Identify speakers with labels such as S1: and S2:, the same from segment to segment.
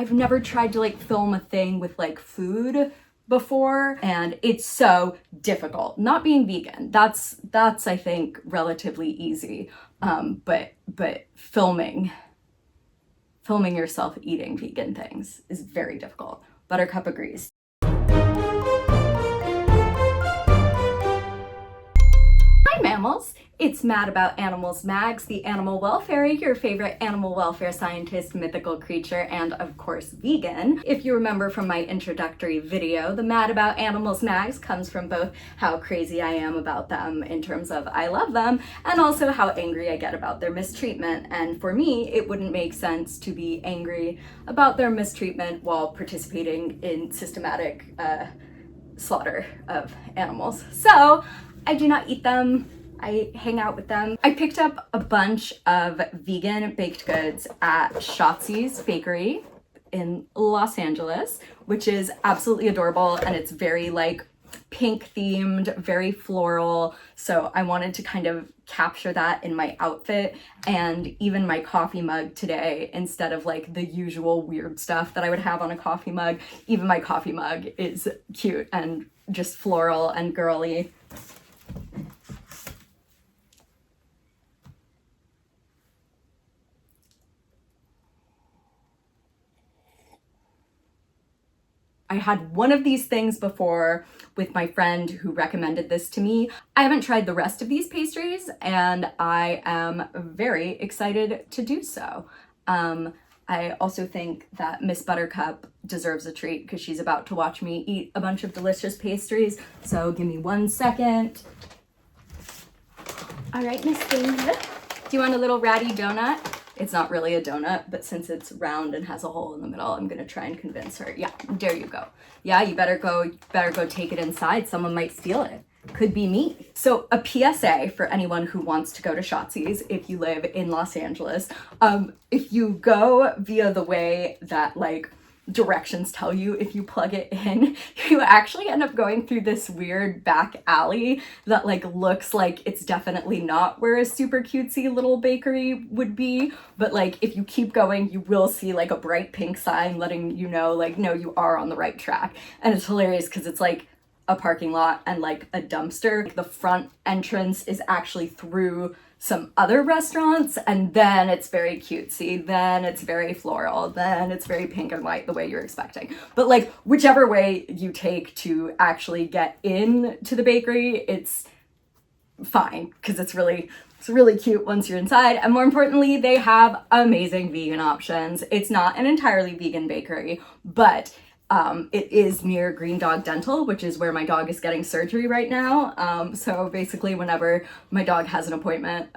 S1: I've never tried to like film a thing with like food before, and it's so difficult. Not being vegan, that's I think relatively easy, but filming yourself eating vegan things is very difficult. Buttercup agrees. Hi mammals, it's Mad About Animals Mags, the animal welfare, your favorite animal welfare scientist, mythical creature, and of course vegan. If you remember from my introductory video, the Mad About Animals Mags comes from both how crazy I am about them in terms of I love them, and also how angry I get about their mistreatment. And for me, it wouldn't make sense to be angry about their mistreatment while participating in systematic slaughter of animals. So I do not eat them. I hang out with them. I picked up a bunch of vegan baked goods at Schatzi's bakery in Los Angeles, which is absolutely adorable, and it's very like pink themed, very floral. So I wanted to kind of capture that in my outfit, and even my coffee mug today, instead of like the usual weird stuff that I would have on a coffee mug, even my coffee mug is cute and just floral and girly. I had one of these things before with my friend who recommended this to me. I haven't tried the rest of these pastries, and I am very excited to do so. I also think that Miss Buttercup deserves a treat because she's about to watch me eat a bunch of delicious pastries. So give me 1 second. All right, Miss Thing. Do you want a little ratty donut? It's not really a donut, but since it's round and has a hole in the middle, I'm gonna try and convince her. Yeah, there you go. Yeah, you better go take it inside. Someone might steal it. Could be me. So a PSA for anyone who wants to go to Schatzi's if you live in Los Angeles. If you go via the way that like directions tell you, if you plug it in, you actually end up going through this weird back alley that like looks like it's definitely not where a super cutesy little bakery would be, but like if you keep going you will see like a bright pink sign letting you know like no, you are on the right track. And it's hilarious because it's like a parking lot and like a dumpster. The front entrance is actually through some other restaurants, and then it's very cutesy, then it's very floral, then it's very pink and white the way you're expecting. But like whichever way you take to actually get in to the bakery, it's fine because it's really cute once you're inside. And more importantly, they have amazing vegan options. It's not an entirely vegan bakery, but it is near Green Dog Dental, which is where my dog is getting surgery right now. So basically whenever my dog has an appointment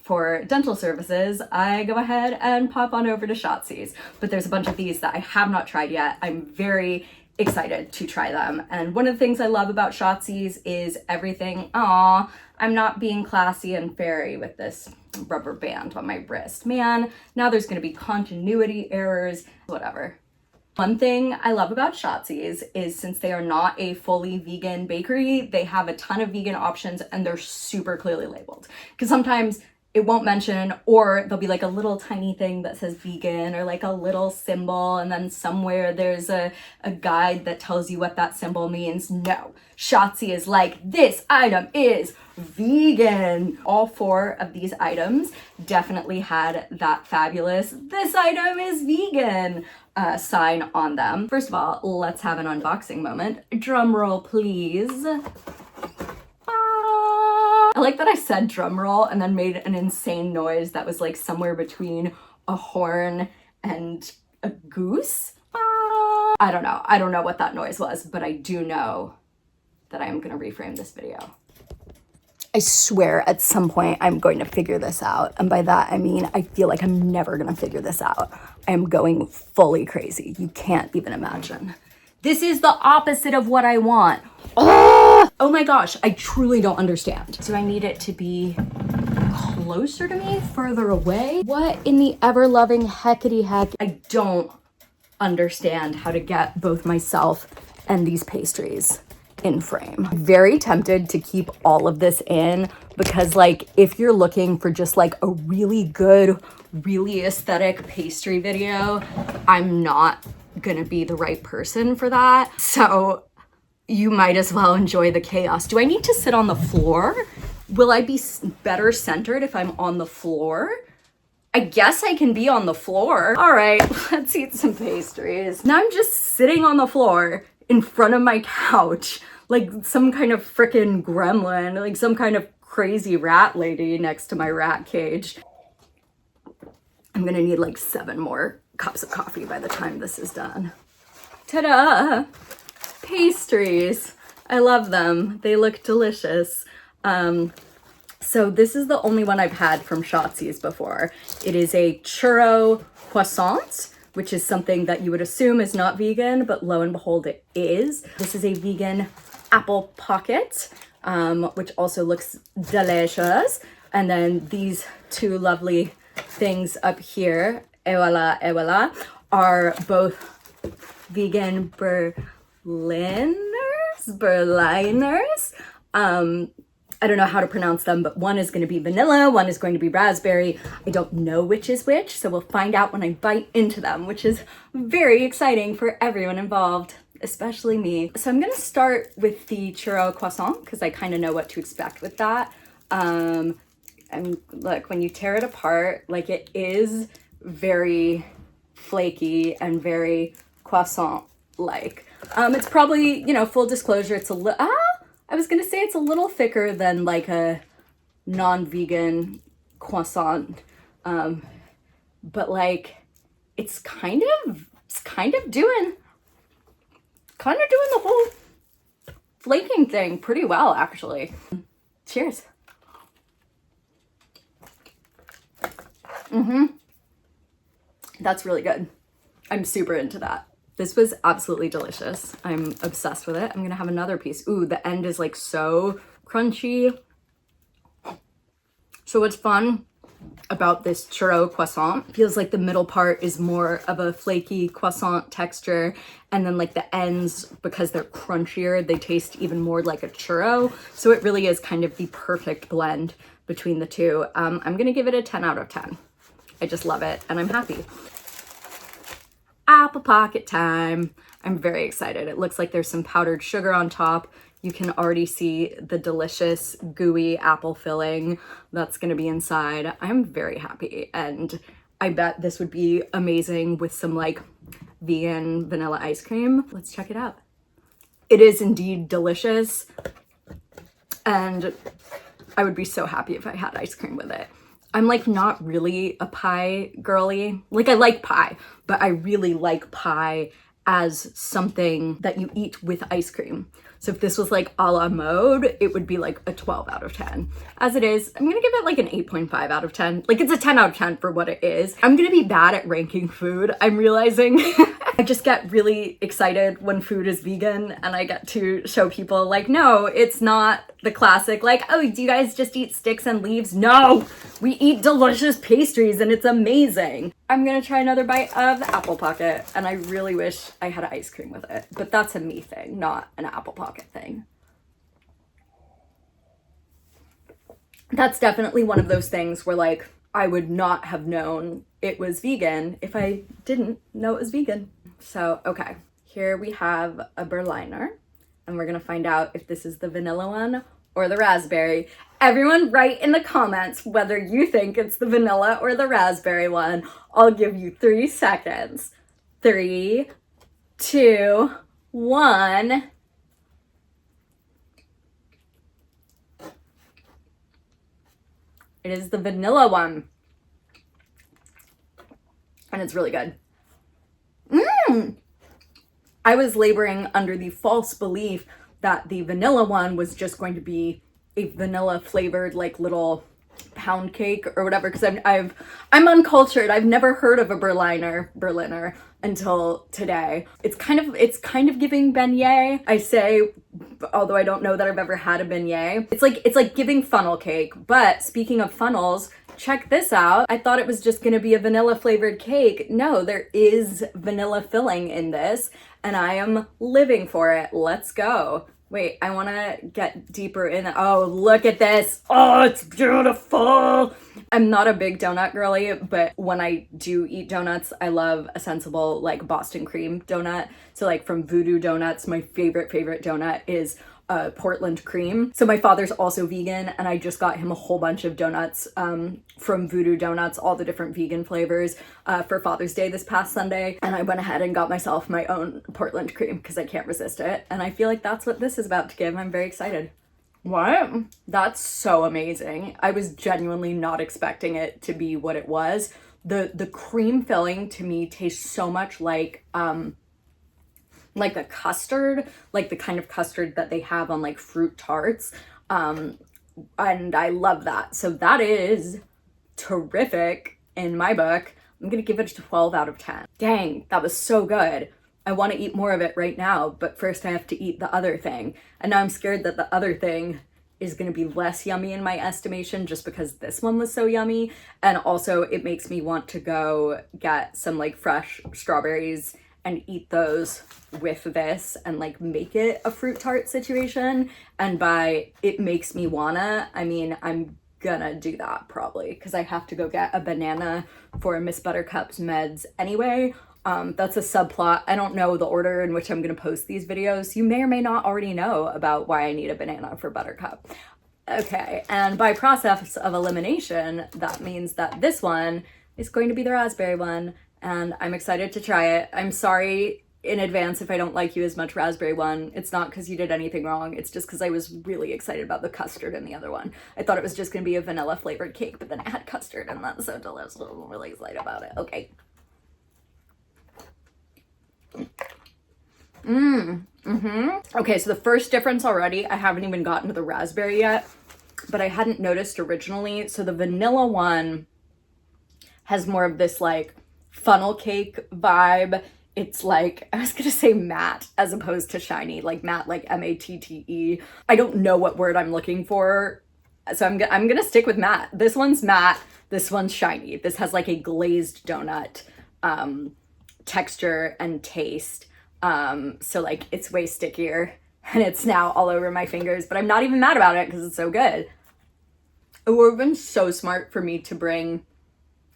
S1: for dental services, I go ahead and pop on over to Schatzi's. But there's a bunch of these that I have not tried yet. I'm very excited to try them. And one of the things I love about Schatzi's is everything. Aw, I'm not being classy and fairy with this rubber band on my wrist. Man, now there's gonna be continuity errors, whatever. One thing I love about Schatzi's is since they are not a fully vegan bakery, they have a ton of vegan options and they're super clearly labeled. Because sometimes it won't mention, or there'll be like a little tiny thing that says vegan or like a little symbol, and then somewhere there's a guide that tells you what that symbol means. No, Schatzi is like, this item is vegan. All 4 of these items definitely had that fabulous, this item is vegan sign on them. First of all, let's have an unboxing moment. Drum roll, please. I like that I said drum roll and then made an insane noise that was like somewhere between a horn and a goose. I don't know what that noise was, but I do know that I am gonna reframe this video. I swear at some point I'm going to figure this out. And by that, I mean, I feel like I'm never gonna figure this out. I am going fully crazy. You can't even imagine. This is the opposite of what I want. Oh my gosh, I truly don't understand. Do I need it to be closer to me, further away? What in the ever-loving heckity heck? I don't understand how to get both myself and these pastries in frame. Very tempted to keep all of this in because like if you're looking for just like a really good, really aesthetic pastry video, I'm not gonna be the right person for that. So you might as well enjoy the chaos. Do I need to sit on the floor? Will I be better centered if I'm on the floor? I guess I can be on the floor. All right, let's eat some pastries. Now I'm just sitting on the floor in front of my couch like some kind of frickin' gremlin, like some kind of crazy rat lady next to my rat cage. I'm gonna need like 7 more cups of coffee by the time this is done. Ta-da! Pastries. I love them. They look delicious. So this is the only one I've had from Schatzi's before. It is a churro croissant, which is something that you would assume is not vegan, but lo and behold, it is. This is a vegan apple pocket, which also looks delicious. And then these 2 lovely things up here, et voila, are both vegan Berliners. I don't know how to pronounce them, but one is going to be vanilla, one is going to be raspberry. I don't know which is which, so we'll find out when I bite into them, which is very exciting for everyone involved, especially me. So I'm going to start with the churro croissant because I kind of know what to expect with that. And look, when you tear it apart, like it is very flaky and very croissant-like. It's probably, you know, full disclosure, it's a little, I was gonna say it's a little thicker than like a non-vegan croissant, but like it's kind of doing the whole flaking thing pretty well, actually. Cheers. That's really good. I'm super into that. This was absolutely delicious. I'm obsessed with it. I'm gonna have another piece. Ooh, the end is like so crunchy. So what's fun about this churro croissant, feels like the middle part is more of a flaky croissant texture, and then like the ends, because they're crunchier, they taste even more like a churro. So it really is kind of the perfect blend between the two. I'm gonna give it a 10 out of 10. I just love it and I'm happy. Apple pocket time. I'm very excited. It looks like there's some powdered sugar on top. You can already see the delicious gooey apple filling that's gonna be inside. I'm very happy, and I bet this would be amazing with some like vegan vanilla ice cream. Let's check it out. It is indeed delicious, and I would be so happy if I had ice cream with it. I'm like not really a pie girly. Like I like pie, but I really like pie as something that you eat with ice cream. So if this was like a la mode, it would be like a 12 out of 10. As it is, I'm gonna give it like an 8.5 out of 10. Like it's a 10 out of 10 for what it is. I'm gonna be bad at ranking food, I'm realizing. I just get really excited when food is vegan and I get to show people like, no, it's not the classic, like, oh, do you guys just eat sticks and leaves? No, we eat delicious pastries and it's amazing. I'm gonna try another bite of the apple pocket, and I really wish I had ice cream with it, but that's a me thing, not an apple pocket thing. That's definitely one of those things where like, I would not have known it was vegan if I didn't know it was vegan. So, okay, here we have a Berliner, and we're gonna find out if this is the vanilla one or the raspberry. Everyone write in the comments whether you think it's the vanilla or the raspberry one. I'll give you 3 seconds. 3, 2, 1. It is the vanilla one. And it's really good. I was laboring under the false belief that the vanilla one was just going to be a vanilla flavored like little pound cake or whatever, because I'm uncultured. I've never heard of a Berliner until today. It's kind of giving beignet, I say, although I don't know that I've ever had a beignet. It's like giving funnel cake. But speaking of funnels, check this out. I thought it was just gonna be a vanilla flavored cake. No, there is vanilla filling in this, and I am living for it. Let's go. Wait, I want to get deeper in. Oh, look at this. Oh, it's beautiful. I'm not a big donut girly, but when I do eat donuts, I love a sensible like Boston cream donut. So like from Voodoo Donuts, my favorite donut is Portland cream. So my father's also vegan, and I just got him a whole bunch of donuts from Voodoo Donuts, all the different vegan flavors for Father's Day this past Sunday. And I went ahead and got myself my own Portland cream because I can't resist it. And I feel like that's what this is about to give. I'm very excited. What? That's so amazing. I was genuinely not expecting it to be what it was. The cream filling to me tastes so much like a custard, like the kind of custard that they have on like fruit tarts. And I love that. So that is terrific in my book. I'm gonna give it a 12 out of 10. Dang, that was so good. I want to eat more of it right now, but first I have to eat the other thing. And now I'm scared that the other thing is going to be less yummy in my estimation just because this one was so yummy. And also it makes me want to go get some like fresh strawberries and eat those with this and like make it a fruit tart situation. And by it makes me wanna, I mean, I'm gonna do that probably because I have to go get a banana for Miss Buttercup's meds anyway. That's a subplot. I don't know the order in which I'm gonna post these videos. You may or may not already know about why I need a banana for Buttercup. Okay, and by process of elimination, that means that this one is going to be the raspberry one, and I'm excited to try it. I'm sorry in advance if I don't like you as much raspberry one. It's not because you did anything wrong. It's just because I was really excited about the custard in the other one. I thought it was just going to be a vanilla flavored cake, but then it had custard and that's so delicious. I'm really excited about it. Okay. Okay, so the first difference already, I haven't even gotten to the raspberry yet, but I hadn't noticed originally. So the vanilla one has more of this like funnel cake vibe. It's like, I was gonna say matte as opposed to shiny, like matte, like M-A-T-T-E. I don't know what word I'm looking for, so I'm gonna stick with matte. This one's matte, this one's shiny. This has like a glazed donut texture and taste. So like it's way stickier and it's now all over my fingers, but I'm not even mad about it because it's so good. It would have been so smart for me to bring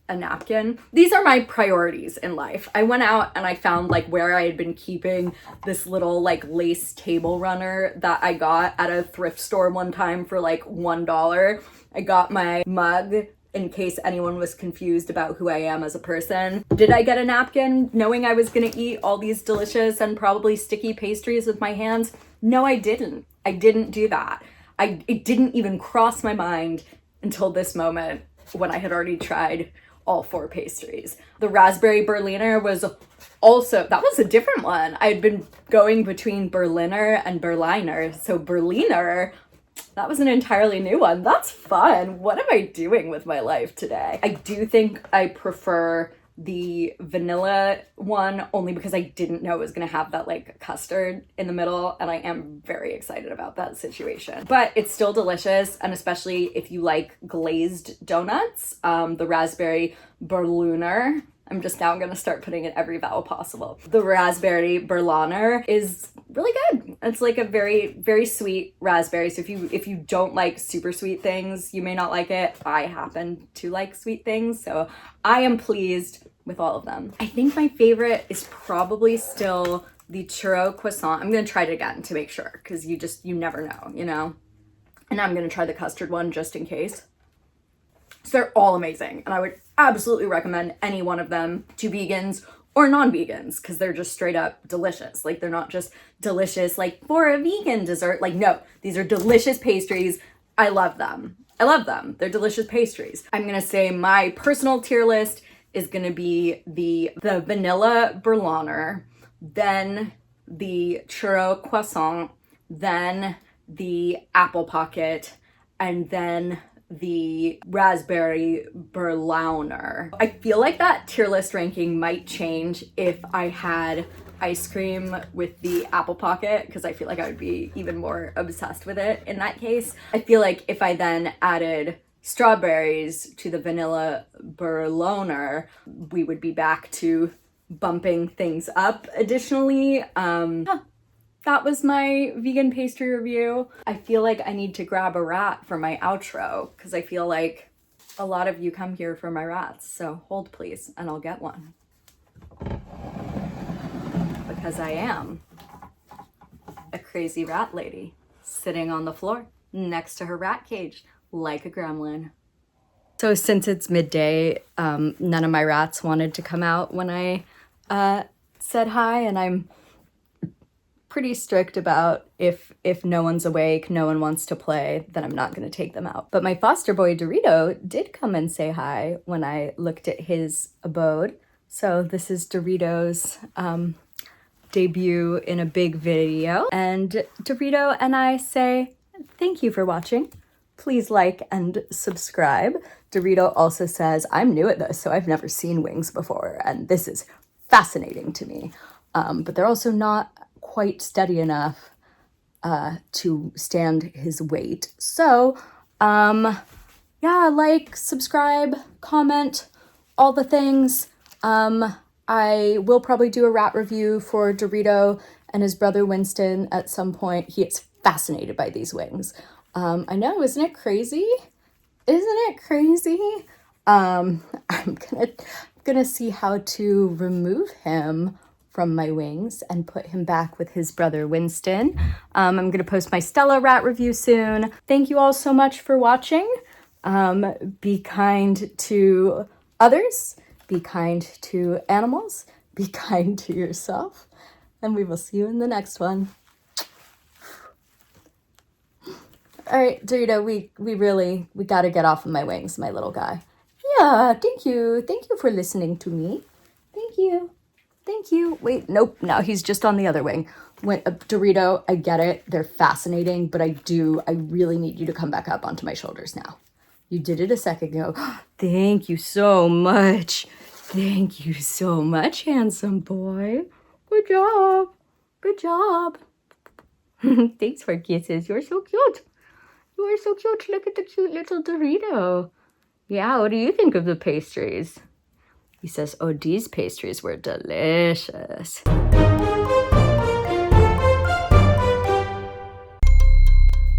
S1: a napkin. These are my priorities in life. I went out and I found like where I had been keeping this little like lace table runner that I got at a thrift store one time for like $1. I got my mug in case anyone was confused about who I am as a person. Did I get a napkin knowing I was gonna eat all these delicious and probably sticky pastries with my hands? No, I didn't. I didn't do that. It didn't even cross my mind until this moment when I had already tried all 4 pastries. The raspberry Berliner was also, that was a different one. I had been going between Berliner and Berliner. So Berliner, that was an entirely new one. That's fun. What am I doing with my life today? I do think I prefer the vanilla one only because I didn't know it was gonna have that like custard in the middle, and I am very excited about that situation. But it's still delicious, and especially if you like glazed donuts, the raspberry Berliner, I'm just now gonna start putting in every vowel possible. The raspberry Berliner is really good. It's like a very, very sweet raspberry. So if you don't like super sweet things, you may not like it. I happen to like sweet things, so I am pleased with all of them. I think my favorite is probably still the Churro croissant. I'm gonna try it again to make sure, because you never know, you know? And I'm gonna try the custard one just in case. So they're all amazing, and I would absolutely recommend any one of them to vegans or non-vegans, because they're just straight up delicious. Like, they're not just delicious like for a vegan dessert. Like, no, these are delicious pastries. I love them. I love them. They're delicious pastries. I'm gonna say my personal tier list is gonna be the vanilla Berliner, then the Churro croissant, then the apple pocket, and then the raspberry Berliner. I feel like that tier list ranking might change if I had ice cream with the apple pocket, because I feel like I would be even more obsessed with it in that case. I feel like if I then added strawberries to the vanilla Berliner, we would be back to bumping things up additionally. that was my vegan pastry review. I feel like I need to grab a rat for my outro because I feel like a lot of you come here for my rats. So hold please, and I'll get one. Because I am a crazy rat lady sitting on the floor next to her rat cage like a gremlin. So since it's midday, none of my rats wanted to come out when I said hi, and I'm pretty strict about if no one's awake, no one wants to play, then I'm not going to take them out. But my foster boy Dorito did come and say hi when I looked at his abode. So this is Dorito's debut in a big video. And Dorito and I say thank you for watching. Please like and subscribe. Dorito also says, I'm new at this, so I've never seen wings before, and this is fascinating to me. But they're also not quite steady enough to stand his weight. So, yeah, like, subscribe, comment, all the things. I will probably do a rat review for Dorito and his brother Winston at some point. He is fascinated by these wings. I know, isn't it crazy? Isn't it crazy? I'm gonna see how to remove him from my wings and put him back with his brother Winston. I'm gonna post my Stella rat review soon. Thank you all so much for watching. Be kind to others, be kind to animals, be kind to yourself, and we will see you in the next one. All right, Dorito, we gotta get off of my wings, my little guy. Yeah, thank you. Thank you for listening to me. Thank you. Thank you. Wait, nope, no, he's just on the other wing. Dorito, I get it. They're fascinating, but I really need you to come back up onto my shoulders now. You did it a second ago. Thank you so much. Thank you so much, handsome boy. Good job. Good job. Thanks for kisses. You're so cute. You are so cute. Look at the cute little Dorito. Yeah, what do you think of the pastries? He says, oh, these pastries were delicious.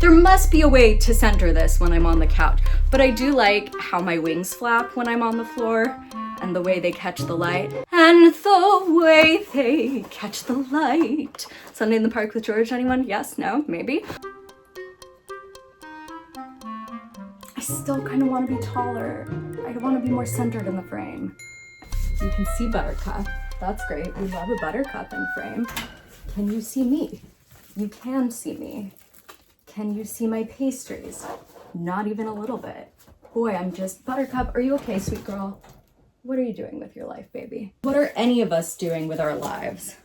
S1: There must be a way to center this when I'm on the couch, but I do like how my wings flap when I'm on the floor and the way they catch the light. And the way they catch the light. Sunday in the Park with George, anyone? Yes, no, maybe? I still kind of want to be taller. I want to be more centered in the frame. You can see Buttercup. That's great. We love a Buttercup in frame. Can you see me? You can see me. Can you see my pastries? Not even a little bit. Boy, I'm just... Buttercup, are you okay, sweet girl? What are you doing with your life, baby? What are any of us doing with our lives?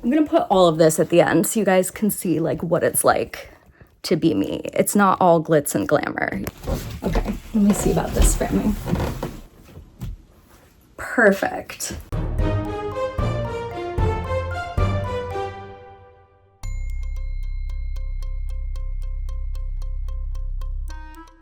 S1: I'm gonna put all of this at the end so you guys can see like what it's like to be me. It's not all glitz and glamour. Okay, let me see about this framing. Perfect.